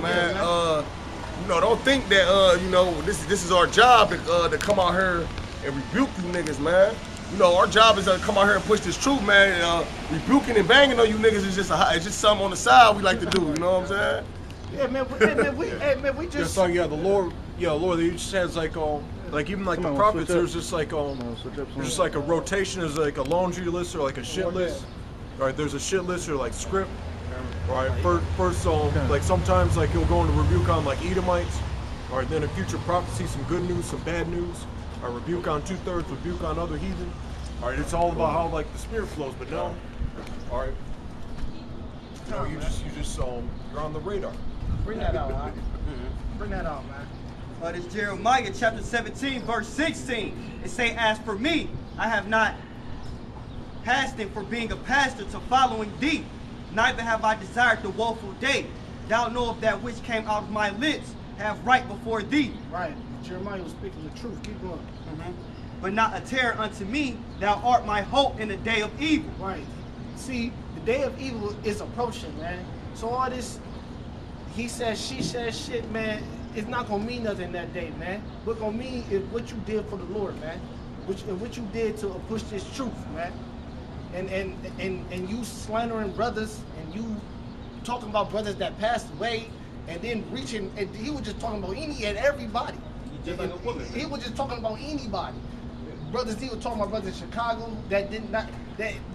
man. You know, don't think that you know, this is our job to come out here and rebuke you niggas, man. You know, our job is to come out here and push this truth, man. Rebuking and banging on you niggas is just something on the side we like to do. You know what I'm saying? Yeah, man. We just. So yeah, the Lord, he just has like even like the prophets, there's just like there's just like a rotation, there's like a laundry list or like a shit list. All right, there's a shit list or like script. All right, first like sometimes like he'll go into rebuke on like Edomites. All right, then in future prophecy, some good news, some bad news. All right, rebuke on 2/3, rebuke on other heathen. All right, it's all about how like the spirit flows, but no. All right, you know, you just you're on the radar. Bring that out, huh? Bring that out, man. It's Jeremiah chapter 17, verse 16. It say, as for me, I have not hasted for being a pastor to following thee, neither have I desired the woeful day. Thou knowest that which came out of my lips have right before thee. Right. Jeremiah was speaking the truth. Keep going. But not a terror unto me. Thou art my hope in the day of evil. Right. See, the day of evil is approaching, man. So all this, he says, she says shit, man, it's not gonna mean nothing that day, man. What gonna mean is what you did for the Lord, man. What you did to push this truth, man. And you slandering brothers and you talking about brothers that passed away and then reaching, and he was just talking about any and everybody. He was just talking about anybody. Brothers, he was talking about brothers in Chicago that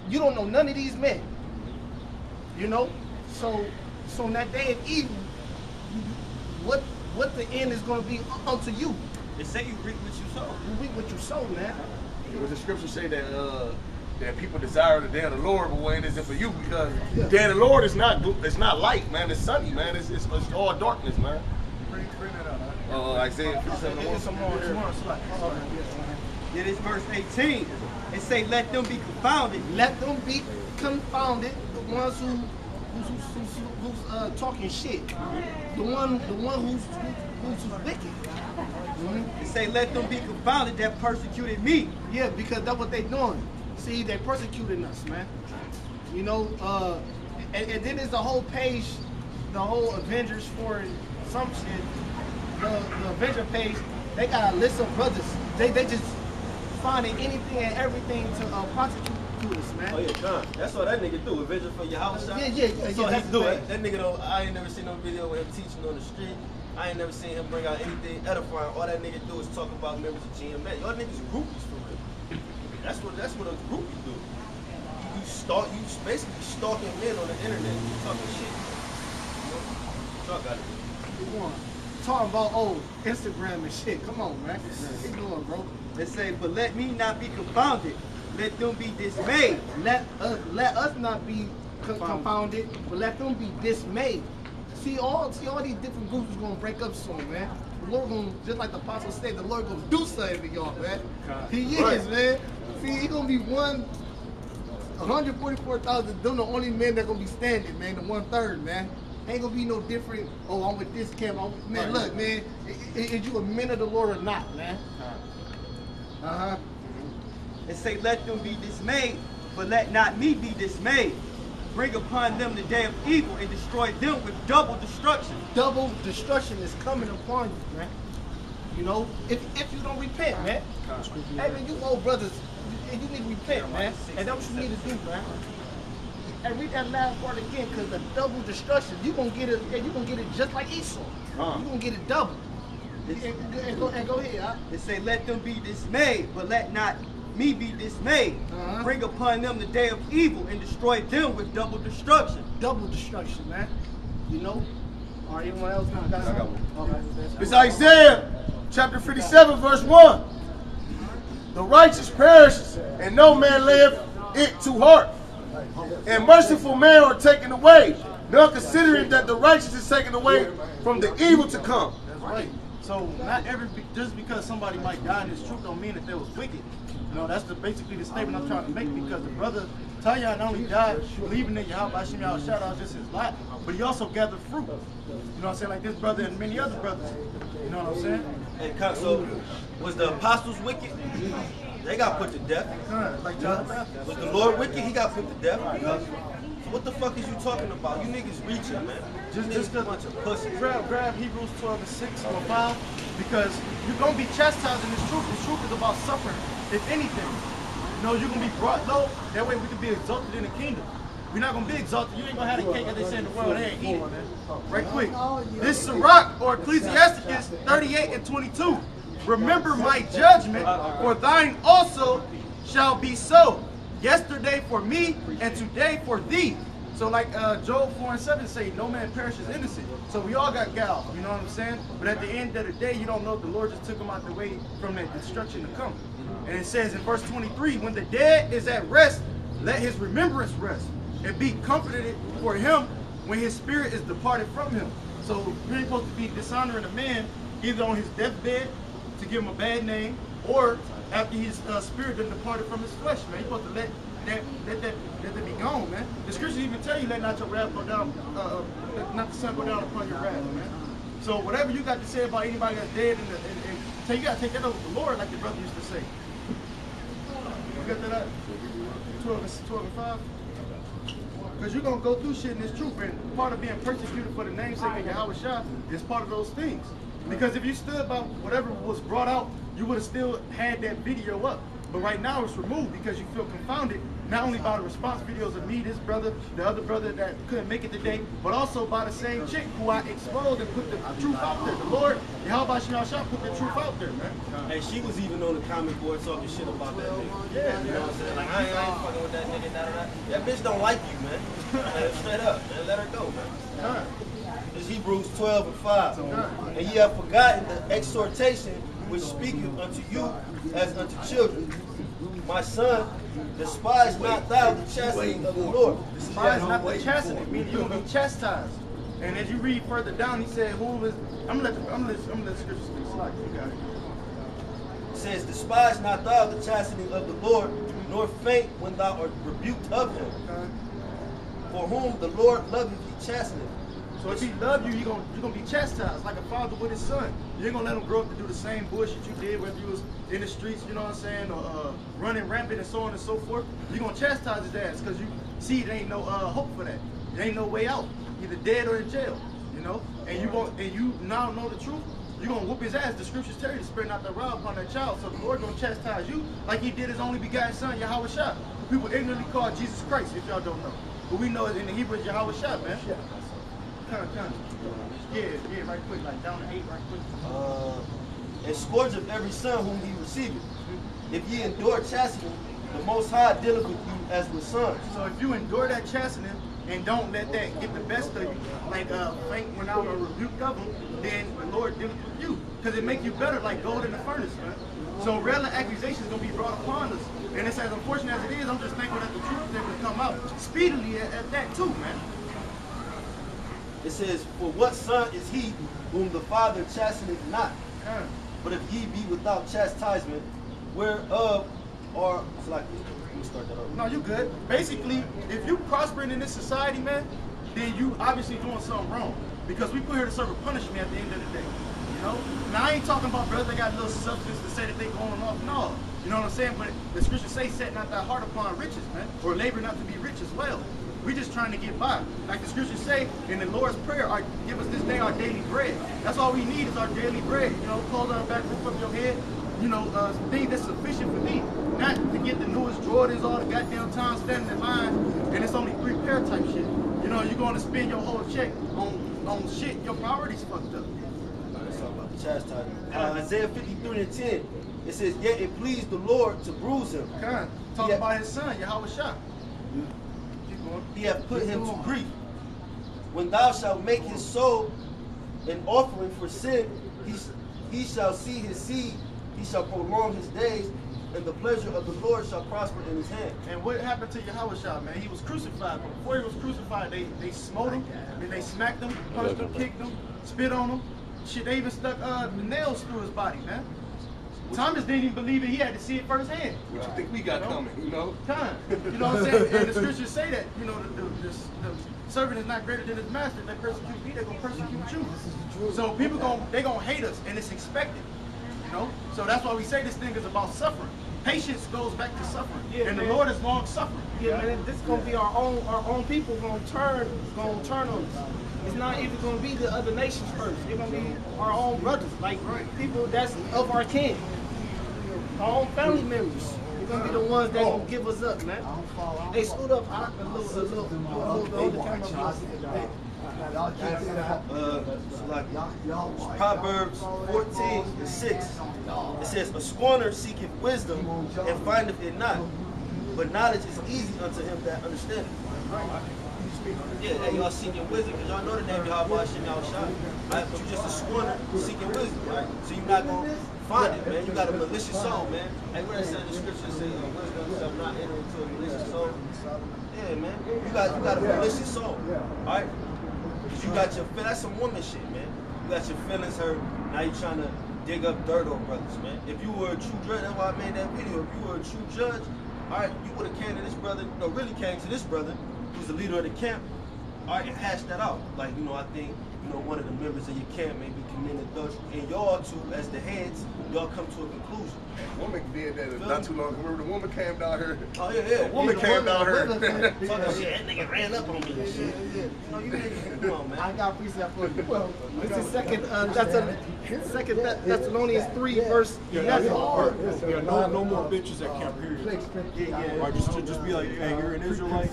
you don't know none of these men. You know? So in that day of evil, what the end is gonna be unto you. They say you reap what you sow. You reap what you sow, man. The scripture say that people desire the day of the Lord, but when is it for you? Because the day of the Lord is not light, man. It's sunny, man. It's all darkness, man. Bring that out. Isaiah 57:1. It is verse 18. It say, let them be confounded. Let them be confounded. The ones who's talking shit. The one who's wicked. It say, let them be confounded that persecuted me. Yeah, because that's what they doing. See, they persecuting us, man. You know, and then there's the whole page, the whole Avengers for some shit. The Avenger page, they got a list of brothers. They just finding anything and everything to prosecute us, man. Oh yeah, John. That's what that nigga do. Avenger for your house shop. Yeah. So he do it. That nigga don't. I ain't never seen no video with him teaching on the street. I ain't never seen him bring out anything edifying. All that nigga do is talk about members of GMA. Y'all niggas groupies for real. That's what a groupie do. You basically stalking men on the internet. You talking shit. You know? Y'all got it. Come on. Talking about Instagram and shit. Come on, man. Keep going, bro. They say, but let me not be confounded. Let them be dismayed. Let us not be confounded, but let them be dismayed. See all these different groups is gonna break up soon, man. The Lord gonna, just like the apostle said, the Lord gonna do something to y'all, man. He is, man. See, he gonna be 144,000. Them the only men that gonna be standing, man. The 1/3, man. Ain't gonna be no different. Oh, I'm with this camp. Man, look, man. Is you a man of the Lord or not, man? And say, let them be dismayed, but let not me be dismayed. Bring upon them the day of evil and destroy them with double destruction. Double destruction is coming upon you, man. You know, if you don't repent, man. Hey, man, you old brothers, you need to repent, man. And that's what you need to do, man. And read that last part again, because the double destruction, you're gonna get it just like Esau. You're gonna get it double. And go ahead, huh? It say, let them be dismayed, but let not me be dismayed. Bring upon them the day of evil and destroy them with double destruction. Double destruction, man. You know? All right, anyone else? I got one. Okay. It's Isaiah chapter 57, verse 1. The righteous perishes, and no man layeth it to heart. And merciful men are taken away, nor considering that the righteous is taken away from the evil to come. That's right. So not just because somebody might die in this truth don't mean that they was wicked. You know, that's basically the statement I'm trying to make, because the brother Tanya not only died believing in Yahweh Hashem Yahweh Shah, was just his lot, but he also gathered fruit. You know what I'm saying? Like this brother and many other brothers. You know what I'm saying? Hey, so was the apostles wicked? They got put to death. Like John. Was the Lord wicked? He got put to death. What the fuck is you talking about? You niggas reaching, man. Just a bunch of pussies. grab Hebrews 12:6 or 5, because you're gonna be chastised in this truth. This truth is about suffering. If anything, you know, you're gonna be brought low. That way we can be exalted in the kingdom. We're not gonna be exalted. You ain't gonna have the cake as they say in the world. They ain't eat it, man. Right quick. This is Sirach or Ecclesiasticus 38:22. Remember my judgment, for thine also shall be so. Yesterday for me, and today for thee. So like Job 4:7 say, no man perishes innocent. So we all got gal, you know what I'm saying? But at the end of the day, you don't know if the Lord just took them out the way from that destruction to come. And it says in verse 23, when the dead is at rest, let his remembrance rest, and be comforted for him when his spirit is departed from him. So you're supposed to be dishonoring a man either on his deathbed to give him a bad name, or after his spirit done departed from his flesh, man. You're supposed to let that be gone, man. The scriptures even tell you, let not your wrath go down, not the sun go down upon your wrath, man. So whatever you got to say about anybody that's dead, so you got to take that over to the Lord, like your brother used to say. You got that? 12 and 5? Because you're going to go through shit in this truth, and part of being persecuted for the namesake of Yahweh Shah is part of those things. Because if you stood by whatever was brought out, you would have still had that video up. But right now it's removed because you feel confounded, not only by the response videos of me, this brother, the other brother that couldn't make it today, but also by the same chick who I exposed and put the truth out there. The Lord, Yahweh Shah, put the truth out there, man. Hey, she was even on the comment board talking shit about that nigga. Yeah, you know what I'm saying? Like, I ain't fucking with that nigga, that bitch don't like you, man. Straight up, man. Let her go, man. It's Hebrews 12 and 5. And ye have forgotten the exhortation which speaketh unto you as unto children. My son, despise not thou the chastening of the Lord. Despise not the chastening, meaning you're going to be chastised. And as you read further down, he said, who is, I'm gonna let the scripture speak. Like, you got it. It says, despise not thou the chastening of the Lord, nor faint when thou art rebuked of him. For whom the Lord loveth he chasteneth. So if he loves you, you're gonna be chastised like a father with his son. You ain't gonna let him grow up to do the same bullshit you did, whether you was in the streets, you know what I'm saying, or running rampant and so on and so forth. You're gonna chastise his ass because you see there ain't no hope for that. There ain't no way out, either dead or in jail, you know. And you now know the truth. You're gonna whoop his ass. The scriptures tell you to spare not the rod upon that child. So the Lord gonna chastise you like he did his only begotten son, Yahweh Shah. People ignorantly call Jesus Christ, if y'all don't know. But we know it in the Hebrew is Yahweh Shah, man. Yeah, right quick, like down to 8, right quick. And scourge of every son whom he receiveth. If ye endure chastening, the Most High dealeth with you as with sons. So if you endure that chastening and don't let that get the best of you, like faint when I was rebuked of them, then the Lord dealeth with you. Because it make you better like gold in the furnace, man. So railing accusations gonna be brought upon us. And it's as unfortunate as it is, I'm just thankful that the truth is able to come out speedily at that too, man. It says, for what son is he whom the Father chasteneth not? But if ye be without chastisement, whereof are... Let me start that over. No, you good. Basically, if you prospering in this society, man, then you obviously doing something wrong. Because we put here to serve a punishment at the end of the day. You know? Now, I ain't talking about brothers that got a little substance to say that they going off. No. You know what I'm saying? But the scriptures say, set not thy heart upon riches, man. Or labor not to be rich as well. We just trying to get by. Like the scriptures say in the Lord's Prayer, give us this day our daily bread. That's all we need is our daily bread. You know, clothes on the back, roof of your head. You know, things that's sufficient for me. Not to get the newest Jordans all the goddamn time standing in line and it's only 3 pair type shit. You know, you're going to spend your whole check on shit. Your priorities fucked up. Let's talk about the chastisement. Isaiah 53:10. It says, yet it pleased the Lord to bruise him. Talking about his son, Yahweh Shah. He hath put him to grief. When thou shalt make his soul an offering for sin, he shall see his seed, he shall prolong his days, and the pleasure of the Lord shall prosper in his hand. And what happened to Yahweh Shah, man? He was crucified, but before he was crucified, they smote him, and they smacked him, punched him, kicked him, spit on him. Shit, they even stuck the nails through his body, man. Thomas didn't even believe it. He had to see it firsthand. What you think we got coming, you know? You know what I'm saying? And the scriptures say that, you know, the servant is not greater than his master. If they persecute me, they're going to persecute you. So people, they going to hate us, and it's expected. You know? So that's why we say this thing is about suffering. Patience goes back to suffering. Yeah, and man. the Lord is long suffering. Yeah, man, this is gonna be our own people gonna turn on us. It's not even gonna be the other nations first. It's gonna be our own brothers, like people that's of our kin, our own family members. They're gonna be the ones that gonna give us up, man. They stood up a little hold the camera up. So like Proverbs 14:6. It says, "A scorner seeketh wisdom and findeth it not, but knowledge is easy unto him that understandeth." Yeah, hey, y'all seeking wisdom because y'all know the name Yahweh Hashem Yahushua, right? But you just a scorner seeking wisdom, right? So you're not gonna find it, man. You got a malicious soul, man. Hey, what it said in the scripture say, wisdom shall not enter into a malicious soul. Yeah, man. You got a malicious soul, all right? You got your that's some woman shit, man. You got your feelings hurt. Now you trying to dig up dirt on brothers, man. If you were a true judge, that's why I made that video. If you were a true judge, all right, you would have came to this brother. No, really came to this brother, who's the leader of the camp. All right, and hashed that out. Like, you know, I think, you know, one of the members of your camp may be committing adultery, and y'all two, as the heads, y'all come to a conclusion. Woman did that not too long ago. Remember the woman came down here? Oh yeah. The woman came down here. Talking shit, that nigga ran up on me and shit. You know, you niggas, come on, man. I got a precept for you. Well, this is second Thessalonians 3 verse 11. Yeah, no more bitches at camp, period. Or just be like, hey, you're an Israelite.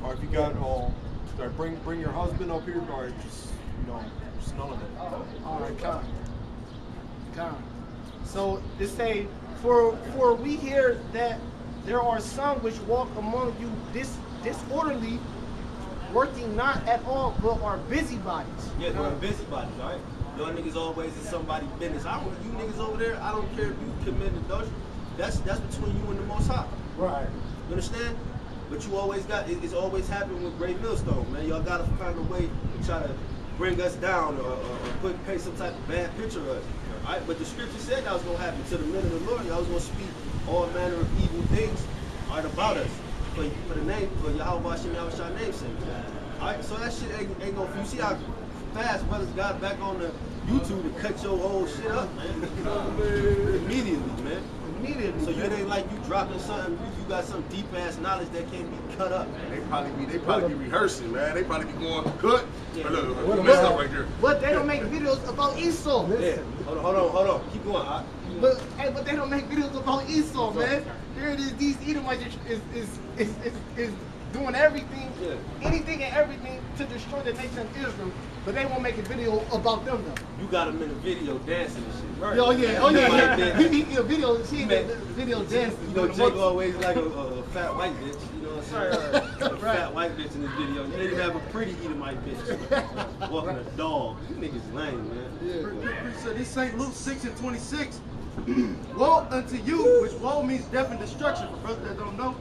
Or if you got, bring your husband up here, or just, you know, just none of that. All right, come. So it say, for we hear that there are some which walk among you disorderly, working not at all, but are busybodies. Yeah, they're busybodies, all right? Y'all niggas always in somebody's business. You niggas over there, I don't care if you commit adultery. That's between you and the Most High. Right. You understand? But you always got, it's always happening with Great Millstone, man. Y'all gotta find a way to try to bring us down or paint some type of bad picture of us. All right? But the scripture said that was gonna happen to the men of the Lord. Y'all was gonna speak all manner of evil things, all right, about us. For the name, for Yahweh Hashem Yahushua name's sake. All right, so that shit ain't gonna, you see how fast brothers got back on the YouTube to cut your whole shit up, man. Immediately, man. So you ain't like you dropping something, you got some deep ass knowledge that can't be cut up. They probably be rehearsing, man. They probably be going good. Yeah. But look, you messed up right there. But they don't make videos about Esau. Yeah. Hold on. Keep going. But they don't make videos about Esau, man. Here it is. These Edomites is doing everything, anything and everything to destroy the nation of Israel. But they won't make a video about them though. You got them in a video dancing and shit, right? Oh yeah. He a video dancing. You know, Jake always like a fat white bitch. You know what I'm saying? A fat white bitch in this video. You didn't have a pretty Edomite bitch walking a dog. You niggas lame, man. So this St. Luke 6:26. Woe unto you, which woe means death and destruction. For brothers that don't know,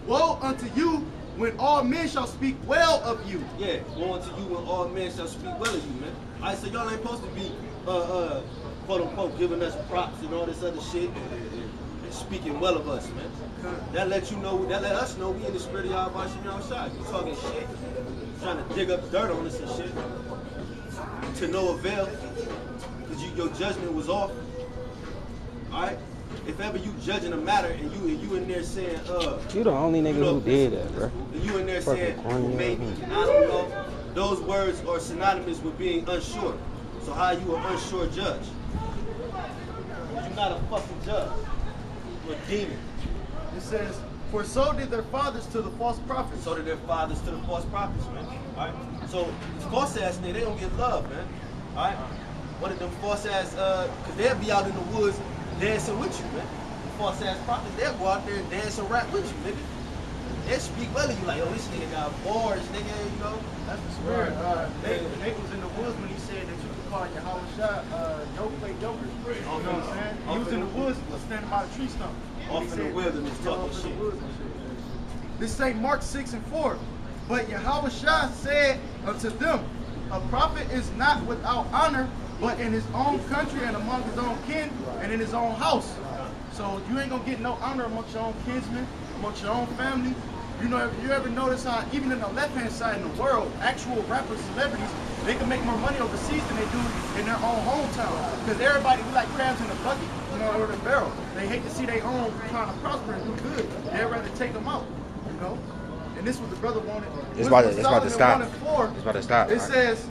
woe unto you when all men shall speak well of you. Yeah, woe unto you when all men shall speak well of you, man. All right, so y'all ain't supposed to be, quote unquote, giving us props and all this other shit and speaking well of us, man. That let us know we in the spirit of Yahweh Hashem Yahushua. You talking shit, trying to dig up dirt on us and shit, to no avail, because your judgment was off. All right. If ever you judging a matter and you in there saying, you the only nigga who did that, bro. And you in there saying, maybe, I don't know. Those words are synonymous with being unsure. So how are you an unsure judge? You're not a fucking judge. You're a demon. It says, for so did their fathers to the false prophets. So did their fathers to the false prophets, man. All right. So false ass nigga, they don't get love, man. All right. One of them false ass, cause they'll be out in the woods dancing with you, man. The false ass prophets, they'll go out there and dance and rap with you, nigga. They speak well of you, like, oh, this nigga got bars, nigga, you know. That's the spirit. Nate was in the woods when he said that you could call Yahweh joke play jokers. You know what I'm saying? He was in the woods standing by a tree stump. Off in the wilderness talking shit. This say Mark 6:4. But Yahweh said unto them, a prophet is not without honor, but in his own country and among his own kin and in his own house. So you ain't gonna get no honor amongst your own kinsmen, amongst your own family. You know, if you ever notice how even in the left-hand side in the world, actual rappers, celebrities They can make more money overseas than they do in their own hometown. Because everybody, we like crabs in the bucket, you know, or the barrel. They hate to see their own trying to prosper and do good. They'd rather take them out, you know. And this was the brother wanted. It's about to stop. It says.